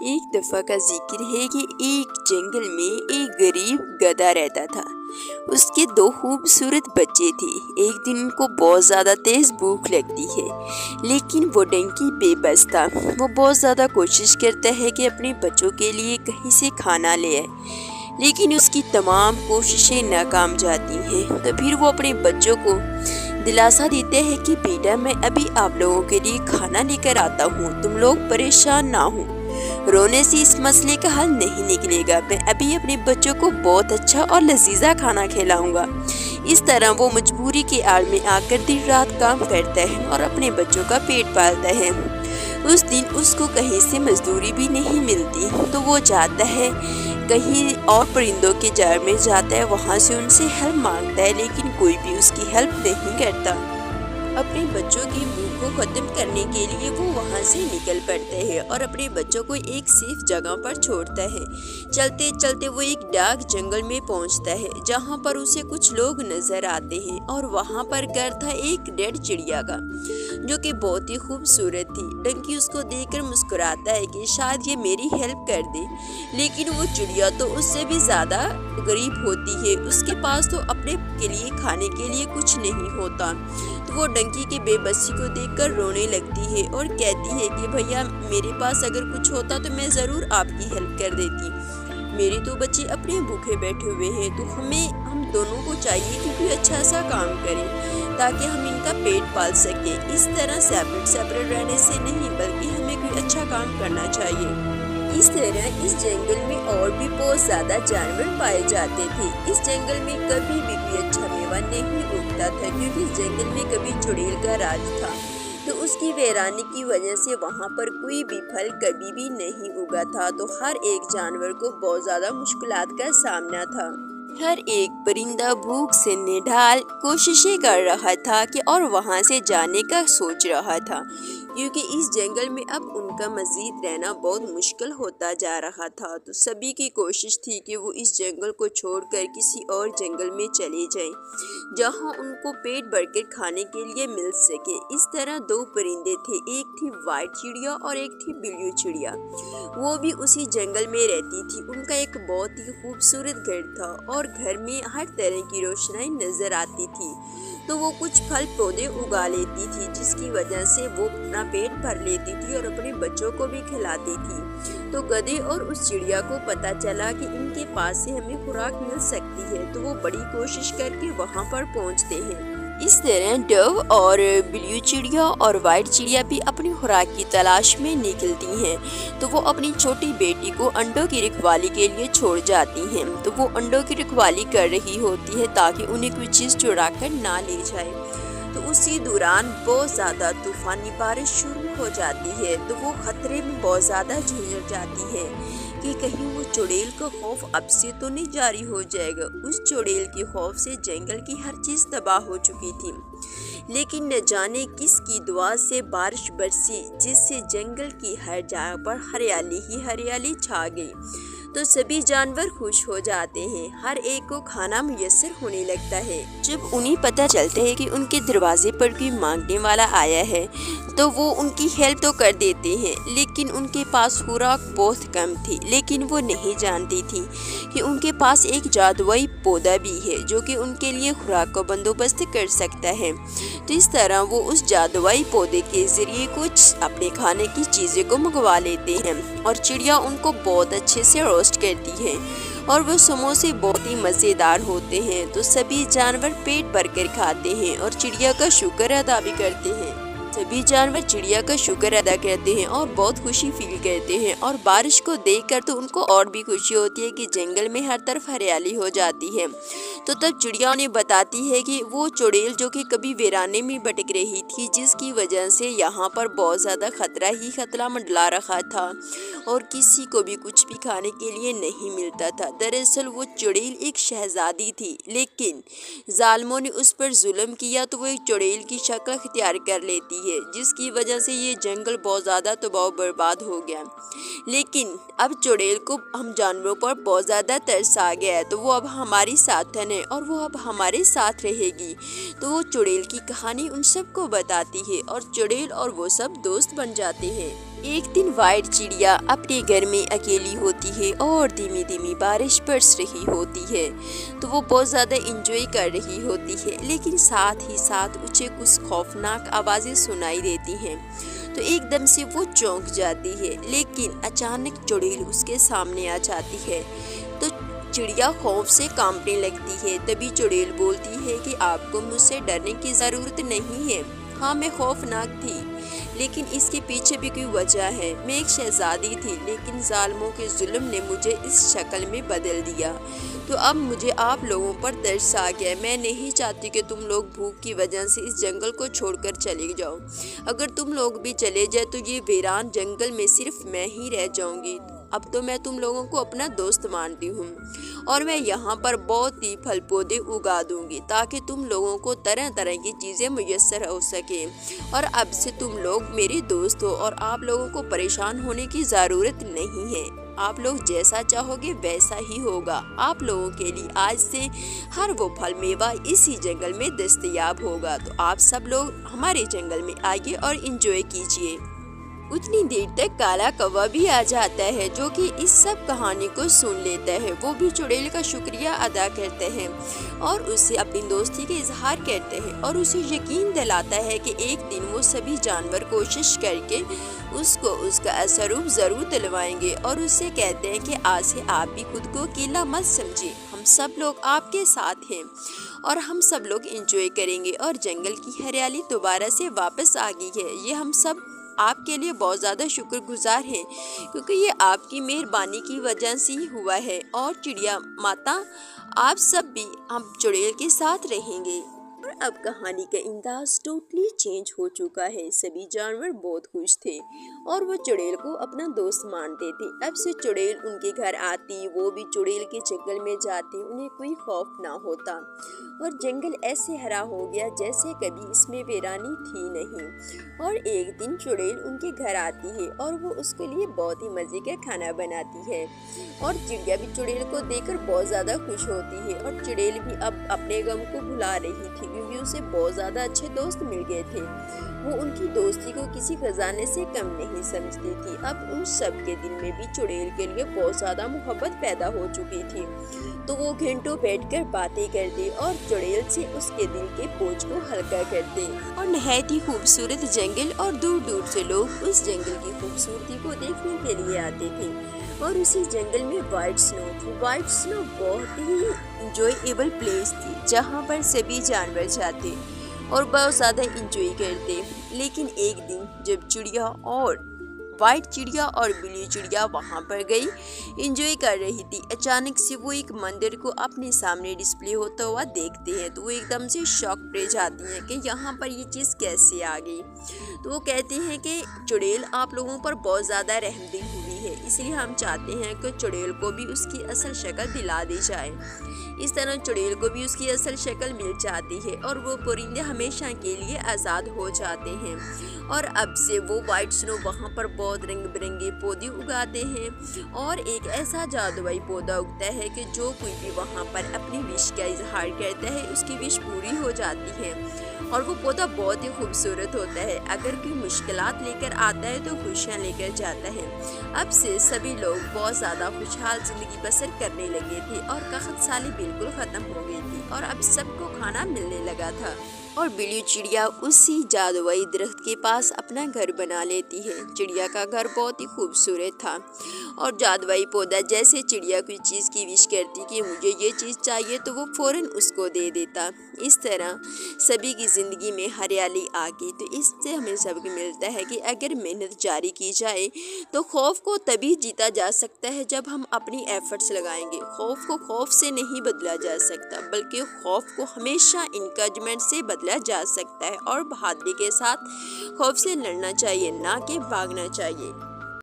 ایک دفعہ کا ذکر ہے کہ ایک جنگل میں ایک غریب گدھا رہتا تھا۔ اس کے دو خوبصورت بچے تھے۔ ایک دن ان کو بہت زیادہ تیز بھوک لگتی ہے، لیکن وہ ڈنکی بے بس تھا۔ وہ بہت زیادہ کوشش کرتا ہے کہ اپنے بچوں کے لیے کہیں سے کھانا لے آئے، لیکن اس کی تمام کوششیں ناکام جاتی ہیں۔ تو پھر وہ اپنے بچوں کو دلاسا دیتے ہیں کہ بیٹا، میں ابھی آپ لوگوں کے لیے کھانا لے کر آتا ہوں، تم لوگ پریشان نہ ہو۔ رونے سے اس مسئلے کا حل نہیں نکلے گا، میں ابھی اپنے بچوں کو بہت اچھا اور لذیذہ کھانا کھلاؤں گا۔ اس طرح وہ مجبوری کے آڑ میں آ کر دن رات کام کرتا ہے اور اپنے بچوں کا پیٹ پالتا ہے۔ اس دن اس کو کہیں سے مزدوری بھی نہیں ملتی، تو وہ جاتا ہے کہیں اور پرندوں کے جال میں جاتا ہے، وہاں سے ان سے ہیلپ مانگتا ہے، لیکن کوئی بھی اس کی ہیلپ نہیں کرتا۔ اپنے بچوں کی بھوک کو ختم کرنے کے لیے وہ وہاں سے نکل پڑتے ہیں اور اپنے بچوں کو ایک سیف جگہ پر چھوڑتا ہے۔ چلتے چلتے وہ ایک ڈارک جنگل میں پہنچتا ہے، جہاں پر اسے کچھ لوگ نظر آتے ہیں، اور وہاں پر گھر تھا ایک ریڈ چڑیا کا، جو کہ بہت ہی خوبصورت تھی۔ ڈنکی اس کو دیکھ کر مسکراتا ہے کہ شاید یہ میری ہیلپ کر دے، لیکن وہ چڑیا تو اس سے بھی زیادہ غریب ہوتی ہے۔ اس کے پاس تو اپنے کے لیے کھانے کے لیے کچھ نہیں ہوتا۔ تو وہ ڈنکی کے بے بسی کو دیکھ کر رونے لگتی ہے اور کہتی ہے کہ بھیا، میرے پاس اگر کچھ ہوتا تو میں ضرور آپ کی ہیلپ کر دیتی۔ میرے تو بچے اپنے بھوکے بیٹھے ہوئے ہیں، تو ہم دونوں کو چاہیے کہ کوئی اچھا سا کام کریں تاکہ ہم ان کا پیٹ پال سکیں۔ اس طرح سیپریٹ رہنے سے نہیں، بلکہ ہمیں کوئی اچھا کام کرنا چاہیے۔ اس طرح اس جنگل میں اور بھی بہت زیادہ جانور پائے جاتے تھے۔ اس جنگل میں کبھی بھی کوئی اچھا میوہ نہیں اگتا تھا، کیونکہ اس جنگل میں کبھی چڑیل کا راج تھا، تو اس کی ویرانی کی وجہ سے وہاں پر کوئی بھی پھل کبھی بھی نہیں اگا تھا۔ تو ہر ایک جانور کو بہت زیادہ مشکلات کا سامنا تھا۔ ہر ایک پرندہ بھوک سے نڈھال کوششیں کر رہا تھا اور وہاں سے جانے کا سوچ رہا تھا، کیونکہ اس جنگل میں اب ان کا مزید رہنا بہت مشکل ہوتا جا رہا تھا۔ تو سبھی کی کوشش تھی کہ وہ اس جنگل کو چھوڑ کر کسی اور جنگل میں چلے جائیں، جہاں ان کو پیٹ بھر کر کھانے کے لیے مل سکے۔ اس طرح دو پرندے تھے، ایک تھی وائٹ چڑیا اور ایک تھی بلیو چڑیا۔ وہ بھی اسی جنگل میں رہتی تھی۔ ان کا ایک بہت ہی خوبصورت گھر تھا اور گھر میں ہر طرح کی روشنائی نظر آتی تھی۔ تو وہ کچھ پھل پودے اگا لیتی تھی، جس کی وجہ سے وہ اپنا پیٹ بھر لیتی تھی اور اپنے بچوں کو بھی کھلاتی تھی۔ تو گدھے اور اس چڑیا کو پتا چلا کہ ان کے پاس سے ہمیں خوراک مل سکتی ہے، تو وہ بڑی کوشش کر کے وہاں پر پہنچتے ہیں۔ اس طرح ڈو اور بلیو چڑیا اور وائٹ چڑیا بھی اپنی خوراک کی تلاش میں نکلتی ہیں۔ تو وہ اپنی چھوٹی بیٹی کو انڈوں کی رکھوالی کے لیے چھوڑ جاتی ہیں۔ تو وہ انڈوں کی رکھوالی کر رہی ہوتی ہے تاکہ انہیں کوئی چیز چرا کر نہ لے جائے۔ تو اسی دوران بہت زیادہ طوفانی بارش شروع ہو جاتی ہے، تو وہ خطرے میں بہت زیادہ جھنجھڑ جاتی ہے کہ کہیں وہ چڑیل کا خوف اب سے تو نہیں جاری ہو جائے گا۔ اس چڑیل کے خوف سے جنگل کی ہر چیز تباہ ہو چکی تھی، لیکن نہ جانے کس کی دعا سے بارش برسی، جس سے جنگل کی ہر جگہ پر ہریالی ہی ہریالی چھا گئی۔ تو سبھی جانور خوش ہو جاتے ہیں، ہر ایک کو کھانا میسر ہونے لگتا ہے۔ جب انہیں پتہ چلتا ہے کہ ان کے دروازے پر کوئی مانگنے والا آیا ہے، تو وہ ان کی ہیلپ تو کر دیتے ہیں، لیکن ان کے پاس خوراک بہت کم تھی۔ لیکن وہ نہیں جانتی تھی کہ ان کے پاس ایک جادوئی پودا بھی ہے، جو کہ ان کے لیے خوراک کا بندوبست کر سکتا ہے۔ تو اس طرح وہ اس جادوئی پودے کے ذریعے کچھ اپنے کھانے کی چیزیں کو منگوا لیتے ہیں، اور چڑیا ان کو بہت اچھے سے روسٹ کرتی ہے، اور وہ سموسے بہت ہی مزیدار ہوتے ہیں۔ تو سبھی جانور پیٹ بھر کر کھاتے ہیں اور چڑیا کا شکر ادا بھی کرتے ہیں۔ سبھی جانور چڑیا کا شکر ادا کرتے ہیں اور بہت خوشی فیل کرتے ہیں، اور بارش کو دیکھ کر تو ان کو اور بھی خوشی ہوتی ہے کہ جنگل میں ہر طرف ہریالی ہو جاتی ہے۔ تو تب چڑیا انہیں بتاتی ہے کہ وہ چڑیل جو کہ کبھی ویرانے میں بھٹک رہی تھی، جس کی وجہ سے یہاں پر بہت زیادہ خطرہ ہی خطرہ منڈلا رہا تھا اور کسی کو بھی کچھ بھی کھانے کے لیے نہیں ملتا تھا۔ دراصل وہ چڑیل ایک شہزادی تھی، لیکن ظالموں نے اس پر ظلم کیا تو وہ ایک چڑیل کی شکل اختیار کر لیتی ہے، جس کی وجہ سے یہ جنگل بہت زیادہ تباہ و برباد ہو گیا۔ لیکن اب چڑیل کو ہم جانوروں پر بہت زیادہ ترس آ گیا ہے، تو وہ اب ہماری ساتھن ہے اور وہ اب ہمارے ساتھ رہے گی۔ تو وہ چڑیل کی کہانی ان سب کو بتاتی ہے، اور چڑیل اور وہ سب دوست بن جاتے ہیں۔ ایک دن وائٹ چڑیا اپنے گھر میں اکیلی ہوتی ہے اور دھیمی دھیمی بارش برس رہی ہوتی ہے، تو وہ بہت زیادہ انجوائے کر رہی ہوتی ہے، لیکن ساتھ ہی ساتھ اسے کچھ خوفناک آوازیں سنائی دیتی ہیں۔ تو ایک دم سے وہ چونک جاتی ہے، لیکن اچانک چڑیل اس کے سامنے آ جاتی ہے، تو چڑیا خوف سے کانپنے لگتی ہے۔ تبھی چڑیل بولتی ہے کہ آپ کو مجھ سے ڈرنے کی ضرورت نہیں ہے۔ ہاں، میں خوفناک تھی، لیکن اس کے پیچھے بھی کوئی وجہ ہے۔ میں ایک شہزادی تھی، لیکن ظالموں کے ظلم نے مجھے اس شکل میں بدل دیا، تو اب مجھے آپ لوگوں پر ترس آ گیا۔ میں نہیں چاہتی کہ تم لوگ بھوک کی وجہ سے اس جنگل کو چھوڑ کر چلے جاؤ۔ اگر تم لوگ بھی چلے جائے تو یہ ویران جنگل میں صرف میں ہی رہ جاؤں گی۔ اب تو میں تم لوگوں کو اپنا دوست مانتی ہوں، اور میں یہاں پر بہت ہی پھل پودے اگا دوں گی تاکہ تم لوگوں کو طرح طرح کی چیزیں میسر ہو سکیں، اور اب سے تم لوگ میرے دوست ہو اور آپ لوگوں کو پریشان ہونے کی ضرورت نہیں ہے۔ آپ لوگ جیسا چاہو گے ویسا ہی ہوگا۔ آپ لوگوں کے لیے آج سے ہر وہ پھل میوہ اسی جنگل میں دستیاب ہوگا، تو آپ سب لوگ ہمارے جنگل میں آئیے اور انجوائے کیجیے۔ اتنی دیر تک کالا کوا بھی آ جاتا ہے، جو کہ اس سب کہانی کو سن لیتا ہے۔ وہ بھی چڑیل کا شکریہ ادا کرتے ہیں اور اسے اپنی دوستی کا اظہار کرتے ہیں، اور اسے یقین دلاتا ہے کہ ایک دن وہ سبھی جانور کوشش کر کے اس کو اس کا اثر روپ ضرور دلوائیں گے، اور اسے کہتے ہیں کہ آج سے آپ بھی خود کو اکیلا مت سمجھے، ہم سب لوگ آپ کے ساتھ ہیں اور ہم سب لوگ انجوائے کریں گے، اور جنگل کی ہریالی دوبارہ سے واپس آ گئی ہے۔ یہ ہم سب آپ کے لیے بہت زیادہ شکر گزار ہیں، کیونکہ یہ آپ کی مہربانی کی وجہ سے ہی ہوا ہے، اور چڑیا ماتا آپ سب بھی ہم چڑیل کے ساتھ رہیں گے۔ اور اب کہانی کا انداز ٹوٹلی چینج ہو چکا ہے۔ سبھی جانور بہت خوش تھے اور وہ چڑیل کو اپنا دوست مانتے تھے۔ اب سے چڑیل ان کے گھر آتی، وہ بھی چڑیل کے جنگل میں جاتے، انہیں کوئی خوف نہ ہوتا، اور جنگل ایسے ہرا ہو گیا جیسے کبھی اس میں ویرانی تھی نہیں۔ اور ایک دن چڑیل ان کے گھر آتی ہے اور وہ اس کے لیے بہت ہی مزے کا کھانا بناتی ہے، اور چڑیا بھی چڑیل کو دیکھ کر بہت زیادہ خوش ہوتی ہے، اور چڑیل بھی اب اپنے غم کو بھلا رہی تھی، کیونکہ اسے بہت زیادہ اچھے دوست مل گئے تھے۔ وہ ان کی دوستی کو کسی خزانے سے کم نہیں سمجھتی تھی۔ اب ان سب کے دل میں بھی چڑیل کے لیے بہت زیادہ محبت پیدا ہو چکی تھی، تو وہ گھنٹوں بیٹھ کر باتیں کرتے اور چڑیل سے اس کے دل کے بوجھ کو ہلکا کرتے، اور نہایت ہی خوبصورت جنگل، اور دور دور سے لوگ اس جنگل کی خوبصورتی کو دیکھنے کے لیے آتے تھے۔ اور اسی جنگل میں وائٹ سنو تھی۔ وائٹ سنو بہت ہی انجوائیبل پلیس تھی، جہاں پر سبھی جانور جاتے اور بہت زیادہ انجوائے کرتے۔ لیکن ایک دن جب چڑیا اور وائٹ چڑیا اور بلیو چڑیا وہاں پر گئی، انجوائے کر رہی تھی، اچانک سے وہ ایک مندر کو اپنے سامنے ڈسپلے ہوتا ہوا دیکھتے ہیں، تو وہ ایک دم سے شاک رہ جاتی ہیں کہ یہاں پر یہ چیز کیسے آ گئی۔ تو وہ کہتے ہیں کہ چڑیل آپ لوگوں پر بہت زیادہ رحم دل ہوئی ہے، اس لیے ہم چاہتے ہیں کہ چڑیل کو بھی اس کی اصل شکل دلا دی جائے۔ اس طرح چڑیل کو بھی اس کی اصل شکل مل جاتی ہے، اور وہ پرندے ہمیشہ کے لیے آزاد ہو جاتے ہیں۔ اور اب سے وہ وائٹ سنو وہاں پر بہت رنگ برنگے پودے اگاتے ہیں، اور ایک ایسا جادوئی پودا اگتا ہے کہ جو کوئی بھی وہاں پر اپنی وش کا اظہار کرتا ہے اس کی وش پوری ہو جاتی ہے، اور وہ پودا بہت ہی خوبصورت ہوتا ہے۔ اگر کوئی مشکلات لے کر آتا ہے تو خوشیاں لے کر جاتا ہے۔ اب سے سبھی لوگ بہت زیادہ خوشحال زندگی بسر کرنے لگے تھے، اور قحط سالی بالکل ختم ہو گئی تھی، اور اب سب کو کھانا ملنے لگا تھا۔ اور بلیو چڑیا اسی جادوئی درخت کے پاس اپنا گھر بنا لیتی ہے۔ چڑیا کا گھر بہت ہی خوبصورت تھا، اور جادوئی پودا جیسے چڑیا کوئی چیز کی وش کرتی کہ مجھے یہ چیز چاہیے تو وہ فوراً اس کو دے دیتا۔ اس طرح سبھی کی زندگی میں ہریالی آ گئی۔ تو اس سے ہمیں سبق ملتا ہے کہ اگر محنت جاری کی جائے تو خوف کو تبھی جیتا جا سکتا ہے جب ہم اپنی ایفرٹس لگائیں گے۔ خوف کو خوف سے نہیں بدلا جا سکتا، بلکہ خوف کو ہمیشہ انکریجمنٹ سے بدلا جا سکتا ہے، اور بہادری کے ساتھ خوف سے لڑنا چاہیے، نہ کہ بھاگنا چاہیے۔